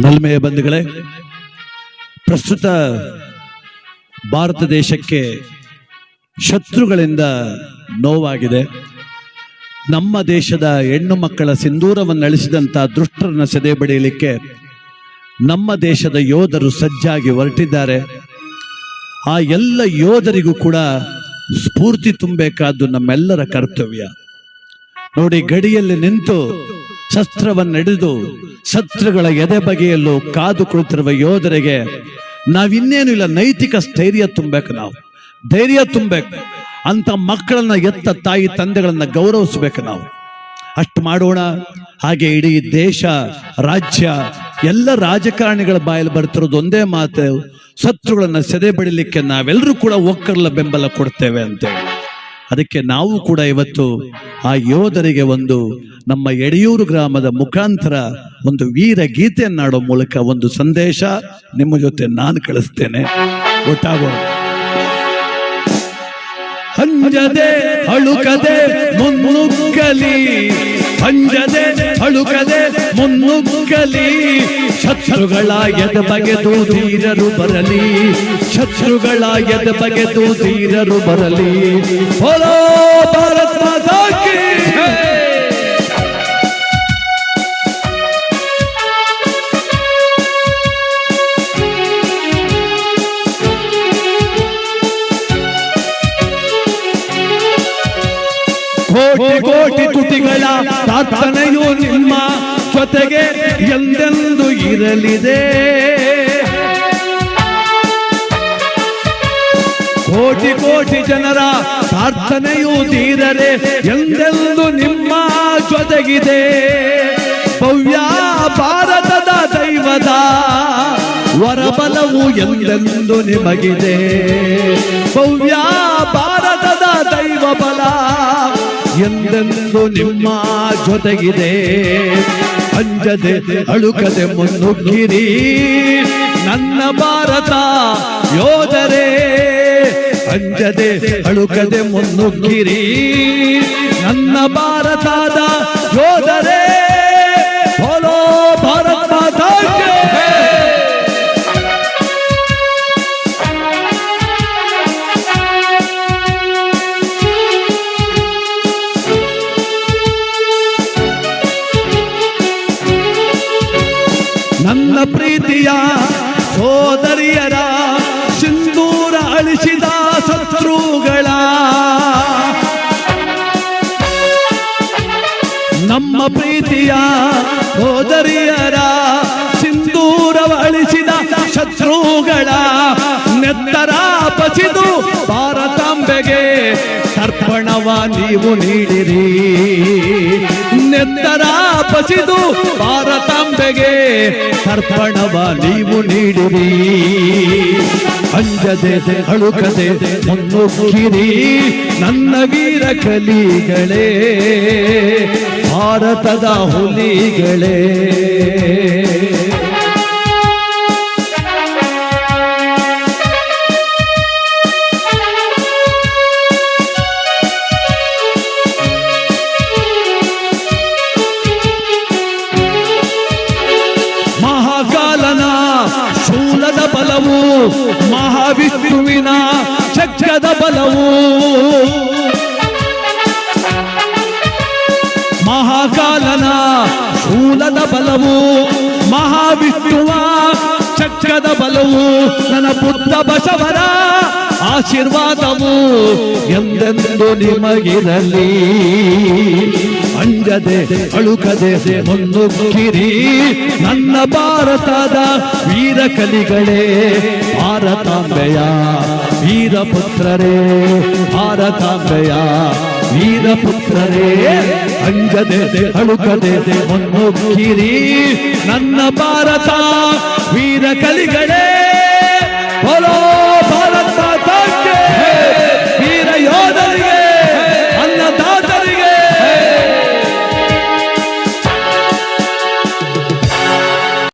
ನಲ್ಮೆಯ ಬಂಧುಗಳೇ, ಪ್ರಸ್ತುತ ಭಾರತ ದೇಶಕ್ಕೆ ಶತ್ರುಗಳಿಂದ ನೋವಾಗಿದೆ. ನಮ್ಮ ದೇಶದ ಹೆಣ್ಣು ಮಕ್ಕಳ ಸಿಂಧೂರವನ್ನು ಅಳಿಸಿದಂಥ ದುಷ್ಟರನ್ನು ಸೆದೆ ಬಡಿಯಲಿಕ್ಕೆ ನಮ್ಮ ದೇಶದ ಯೋಧರು ಸಜ್ಜಾಗಿ ಹೊರಟಿದ್ದಾರೆ. ಆ ಎಲ್ಲ ಯೋಧರಿಗೂ ಕೂಡ ಸ್ಫೂರ್ತಿ ತುಂಬಬೇಕಾದ್ದು ನಮ್ಮೆಲ್ಲರ ಕರ್ತವ್ಯ. ನೋಡಿ, ಗಡಿಯಲ್ಲಿ ನಿಂತು ಶಸ್ತ್ರವನ್ನು ಹಿಡಿದು ಶತ್ರುಗಳ ಎದೆ ಬಗೆಯಲ್ಲೂ ಕಾದು ಕುಳಿತಿರುವ ಯೋಧರಿಗೆ ನಾವಿನ್ನೇನು ಇಲ್ಲ, ನೈತಿಕ ಸ್ಥೈರ್ಯ ತುಂಬಬೇಕು. ನಾವು ಧೈರ್ಯ ತುಂಬಬೇಕು. ಅಂತ ಮಕ್ಕಳನ್ನ ಎತ್ತ ತಾಯಿ ತಂದೆಗಳನ್ನ ಗೌರವಿಸ್ಬೇಕು. ನಾವು ಅಷ್ಟು ಮಾಡೋಣ. ಹಾಗೆ ಇಡೀ ದೇಶ, ರಾಜ್ಯ, ಎಲ್ಲ ರಾಜಕಾರಣಿಗಳ ಬಾಯಲ್ಲಿ ಬರ್ತಿರೋದು ಒಂದೇ ಮಾತು, ಶತ್ರುಗಳನ್ನ ಸೆದೆ ಬಡಿಲಿಕ್ಕೆ ನಾವೆಲ್ಲರೂ ಕೂಡ ಒಕ್ಕರ್ಲ ಬೆಂಬಲ ಕೊಡ್ತೇವೆ ಅಂತೇಳಿ. ಅದಕ್ಕೆ ನಾವು ಕೂಡ ಇವತ್ತು ಆ ಯೋಧರಿಗೆ ಒಂದು ನಮ್ಮ ಯಡಿಯೂರು ಗ್ರಾಮದ ಮುಖಾಂತರ ಒಂದು ವೀರ ಗೀತೆಯನ್ನಾಡೋ ಮೂಲಕ ಒಂದು ಸಂದೇಶ ನಿಮ್ಮ ಜೊತೆ ನಾನು ಕಳಿಸ್ತೇನೆ. ಒಟ್ಟಾಗೋಣ. ಅಂಜದೆ ಅಳುಕದೆ ಮುನ್ನುಗ್ಗಲಿ, ಅಂಜದೆ ಅಳುಕದೆ ಮುನ್ನುಗ್ಗಲಿ, ಶತ್ರುಗಳ ಎದ ಬಗೆದು ಧೀರರು ಬರಲಿ, ಶತ್ರುಗಳ ಎದ ಬಗೆದು ಧೀರರು ಬರಲಿ. ಬೋಲೋ ಭಾರತ್ ಮಾತಾ ಕಿ ಜೈ. ಕೋಟಿ ಕೋಟಿ ತುಟಿಗಳ ಪ್ರಾರ್ಥನೆಯು ನಿಮ್ಮ ಜೊತೆಗೆ ಎಂದೆಂದು ಇರಲಿದೆ. ಕೋಟಿ ಕೋಟಿ ಜನರ ಪ್ರಾರ್ಥನೆಯು ಧೀರರೇ ಎಂದೆಂದು ನಿಮ್ಮ ಜೊತೆಗಿದೆ. ಭವ್ಯ ಭಾರತದ ದೈವದ ವರಬಲವು ಎಂದೆಂದು ನಿಮಗಿದೆ. ಭವ್ಯ ಭಾರತದ ದೈವ ಬಲ ಎಂದೆಂದು ನಿಮ್ಮ ಜೊತೆಗಿದೆ. ಅಂಜದೆ ಅಳುಕದೆ ಮುನ್ನುಗ್ಗಿರಿ ನನ್ನ ಭಾರತ ಯೋಧರೇ, ಅಂಜದೆ ಅಳುಕದೆ ಮುನ್ನುಗ್ಗಿರಿ ನನ್ನ ಭಾರತದ ಯೋಧರೇ. ಬೋಲೋ ಭಾರತ್ ಮಾತಾ ಕಿ ಜೈ. ನನ್ನ ಪ್ರೀತಿಯ ಸೋದರಿಯರ ಸಿಂಧೂರ ಅಳಿಸಿದ ಶತ್ರುಗಳ, ನಮ್ಮ ಪ್ರೀತಿಯ ಸೋದರಿಯರ ಸಿಂಧೂರವ ಅಳಿಸಿದ ಶತ್ರುಗಳ ನೆತ್ತರ ಬಸಿದು ಭಾರತಾಂಬೆಗೆ ತರ್ಪಣವ ನೀವು ನೀಡಿರಿ. ನೆತ್ತರ ಬಸಿದು ಭಾರತಾಂಬೆಗೆ ತರ್ಪಣವ ನೀವು ನೀಡಿರಿ. ಅಂಜದೆ ಅಳುಕದೆ ಮುನ್ನುಗ್ಗಿರಿ ನನ್ನ ವೀರ ಕಲಿಗಳೇ, ಭಾರತದ ಹುಲಿಗಳೇ. ಮಹಾಕಾಲನ ಶೂಲದ ಬಲವು, ಮಹಾವಿಷ್ಣುವಿನ ಚಕ್ರದ ಬಲವು, ಮಹಾಕಾಲನ ಶೂಲದ ಬಲವು, ಮಹಾವಿಷ್ಣುವ ಚಕ್ರದ ಬಲವು, ನನ್ನ ಬುದ್ಧ ಬಸವರ ಆಶೀರ್ವಾದವು ಎಂದೆಂದು ನಿಮಗಿರಲಿ. ಅಂಜದೆ ಅಳುಕದೆ ಮುನ್ನುಗ್ಗಿರಿ ನನ್ನ ಭಾರತದ ವೀರ ಕಲಿಗಳೇ, ಭಾರತಾಂಬೆಯ ವೀರಪುತ್ರರೇ, ಭಾರತಾಂಬೆಯ ವೀರಪುತ್ರರೇ. ಅಂಜದೆ ಅಳುಕದೆ ಮುನ್ನುಗ್ಗಿರಿ ನನ್ನ ಭಾರತ ವೀರ ಕಲಿಗಳೇ.